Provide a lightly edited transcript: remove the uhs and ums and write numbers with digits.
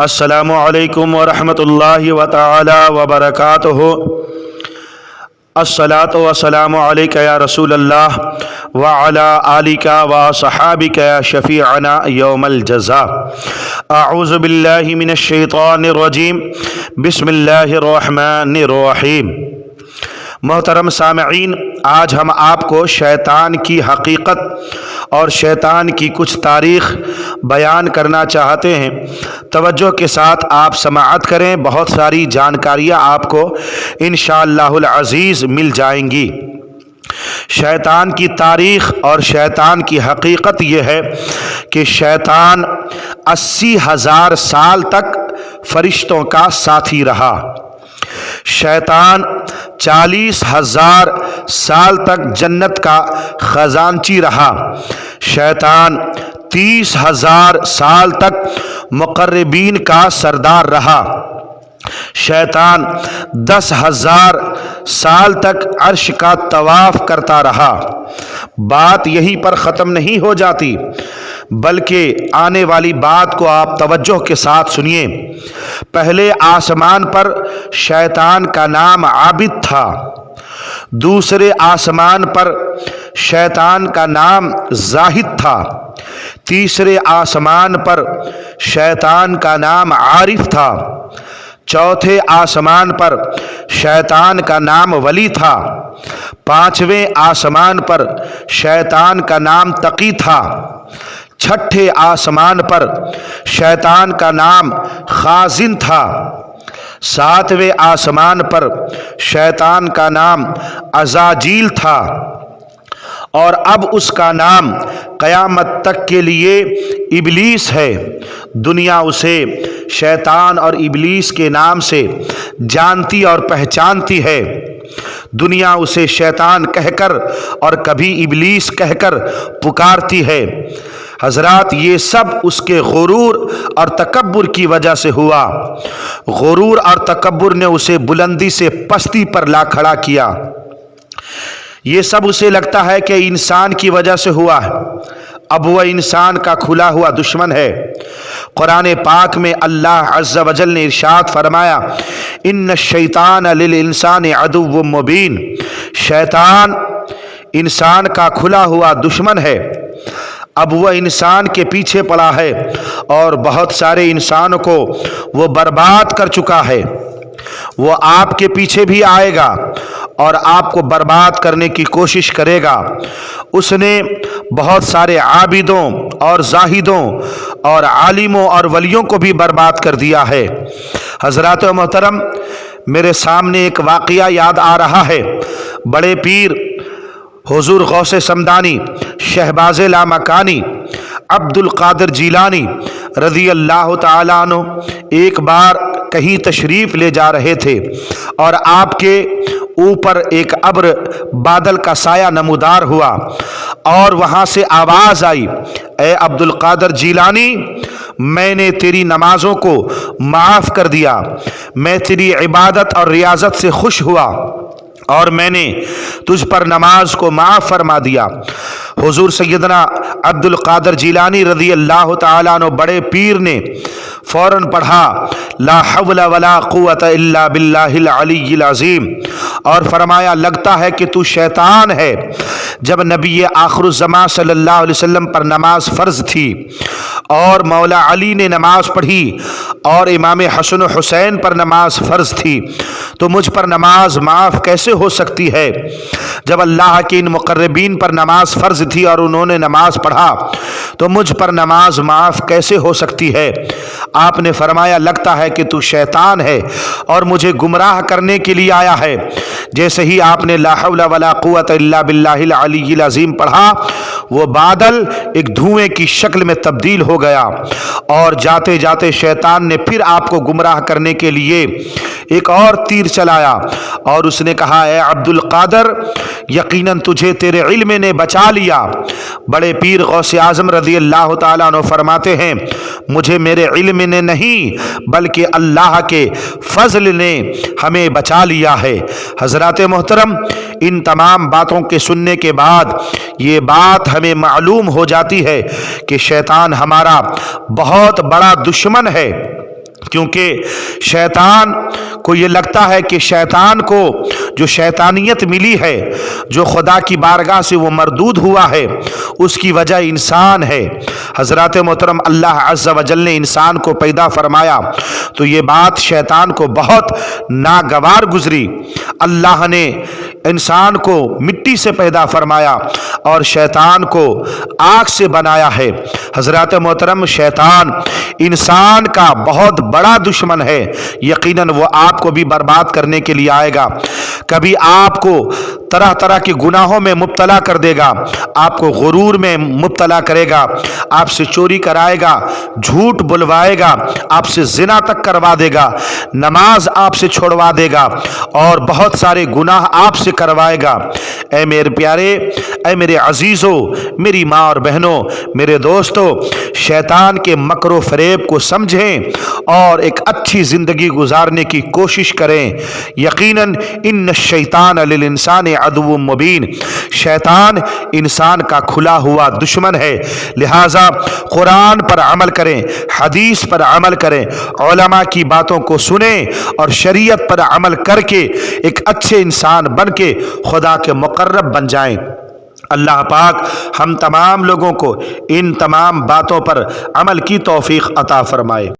السلام علیکم ورحمۃ اللہ وتعالی وبرکاتہ۔ الصلاۃ والسلام علیک یا رسول اللہ وعلی آلک وصحابک یا شفیعنا یوم الجزاء۔ اعوذ باللہ من الشیطان الرجیم، بسم اللہ الرحمن الرحیم۔ محترم سامعین، آج ہم آپ کو شیطان کی حقیقت اور شیطان کی کچھ تاریخ بیان کرنا چاہتے ہیں۔ توجہ کے ساتھ آپ سماعت کریں، بہت ساری جانکاریاں آپ کو انشاءاللہ العزیز مل جائیں گی۔ شیطان کی تاریخ اور شیطان کی حقیقت یہ ہے کہ شیطان 80,000 سال تک فرشتوں کا ساتھی رہا۔ شیطان 40,000 سال تک جنت کا خزانچی رہا۔ شیطان 30,000 سال تک مقربین کا سردار رہا۔ شیطان 10,000 سال تک عرش کا طواف کرتا رہا۔ بات یہیں پر ختم نہیں ہو جاتی، بلکہ آنے والی بات کو آپ توجہ کے ساتھ سنیے۔ پہلے آسمان پر شیطان کا نام عابد تھا، دوسرے آسمان پر شیطان کا نام زاہد تھا، تیسرے آسمان پر شیطان کا نام عارف تھا، چوتھے آسمان پر شیطان کا نام ولی تھا، پانچویں آسمان پر شیطان کا نام تقی تھا، چھٹے آسمان پر شیطان کا نام خازن تھا، ساتویں آسمان پر شیطان کا نام عزازیل تھا، اور اب اس کا نام قیامت تک کے لیے ابلیس ہے۔ دنیا اسے شیطان اور ابلیس کے نام سے جانتی اور پہچانتی ہے۔ دنیا اسے شیطان کہہ کر اور کبھی ابلیس کہہ کر پکارتی ہے۔ حضرات، یہ سب اس کے غرور اور تکبر کی وجہ سے ہوا۔ غرور اور تکبر نے اسے بلندی سے پستی پر لا کھڑا کیا۔ یہ سب اسے لگتا ہے کہ انسان کی وجہ سے ہوا ہے، اب وہ انسان کا کھلا ہوا دشمن ہے۔ قرآن پاک میں اللہ عز و جل نے ارشاد فرمایا، ان الشیطان للانسان عدو مبین۔ شیطان انسان کا کھلا ہوا دشمن ہے، اب وہ انسان کے پیچھے پڑا ہے اور بہت سارے انسانوں کو وہ برباد کر چکا ہے۔ وہ آپ کے پیچھے بھی آئے گا اور آپ کو برباد کرنے کی کوشش کرے گا۔ اس نے بہت سارے عابدوں اور زاہدوں اور عالموں اور ولیوں کو بھی برباد کر دیا ہے۔ حضرات محترم، میرے سامنے ایک واقعہ یاد آ رہا ہے۔ بڑے پیر حضور غوث سمدانی شہباز لامکانی عبد القادر جیلانی رضی اللہ تعالیٰ عنہ ایک بار کہیں تشریف لے جا رہے تھے اور آپ کے اوپر ایک ابر بادل کا سایہ نمودار ہوا اور وہاں سے آواز آئی، اے عبد القادر جیلانی، میں نے تیری نمازوں کو معاف کر دیا، میں تیری عبادت اور ریاضت سے خوش ہوا اور میں نے تجھ پر نماز کو معاف فرما دیا۔ حضور سیدنا عبد القادر جیلانی رضی اللہ تعالیٰ عنہ بڑے پیر نے فوراً پڑھا، لا حول ولا قوت الا باللہ العلی العظیم، اور فرمایا، لگتا ہے کہ تو شیطان ہے۔ جب نبی آخر الزمان صلی اللہ علیہ وسلم پر نماز فرض تھی اور مولا علی نے نماز پڑھی اور امام حسن و حسین پر نماز فرض تھی، تو مجھ پر نماز معاف کیسے ہو سکتی ہے؟ جب اللہ کے ان مقربین پر نماز فرض تھی اور انہوں نے نماز پڑھا تو مجھ پر نماز معاف کیسے ہو سکتی ہے؟ آپ نے فرمایا، لگتا ہے کہ تو شیطان ہے اور مجھے گمراہ کرنے کے لیے آیا ہے۔ جیسے ہی آپ نے لا حول ولا قوت الا باللہ العلی العظیم پڑھا، وہ بادل ایک دھوئیں کی شکل میں تبدیل ہو گیا اور جاتے جاتے شیطان نے پھر آپ کو گمراہ کرنے کے لیے ایک اور تیر چلایا اور اس نے کہا، اے عبد القادر، یقیناً تجھے تیرے علم نے بچا لیا۔ بڑے پیر غوث اعظم رضی اللہ تعالیٰ عنہ فرماتے ہیں، مجھے میرے علم نے نہیں بلکہ اللہ کے فضل نے ہمیں بچا لیا ہے۔ حضرات محترم، ان تمام باتوں کے سننے کے بعد یہ بات ہمیں معلوم ہو جاتی ہے کہ شیطان ہمارا بہت بڑا دشمن ہے۔ کیونکہ شیطان کو یہ لگتا ہے کہ شیطان کو جو شیطانیت ملی ہے، جو خدا کی بارگاہ سے وہ مردود ہوا ہے، اس کی وجہ انسان ہے۔ حضرات محترم، اللہ عز و جل نے انسان کو پیدا فرمایا تو یہ بات شیطان کو بہت ناگوار گزری۔ اللہ نے انسان کو مٹی سے پیدا فرمایا اور شیطان کو آگ سے بنایا ہے۔ حضرات محترم، شیطان انسان کا بہت بڑا دشمن ہے۔ یقیناً وہ آپ کو بھی برباد کرنے کے لیے آئے گا۔ کبھی آپ کو طرح طرح کے گناہوں میں مبتلا کر دے گا، آپ کو غرور میں مبتلا کرے گا، آپ سے چوری کرائے گا، جھوٹ بلوائے گا، آپ سے زنا تک کروا دے گا، نماز آپ سے چھوڑوا دے گا اور بہت سارے گناہ آپ سے کروائے گا۔ اے میرے پیارے، اے میرے عزیزوں، میری ماں اور بہنوں، میرے دوستوں، شیطان کے مکر و فریب کو سمجھیں اور ایک اچھی زندگی گزارنے کی کوشش کریں۔ یقیناً ان الشیطان للانسان عدو مبین، شیطان انسان کا کھلا ہوا دشمن ہے۔ لہٰذا قرآن پر عمل کریں، حدیث پر عمل کریں، علماء کی باتوں کو سنیں اور شریعت پر عمل کر کے ایک اچھے انسان بن کے خدا کے مقرب بن جائیں۔ اللہ پاک ہم تمام لوگوں کو ان تمام باتوں پر عمل کی توفیق عطا فرمائے۔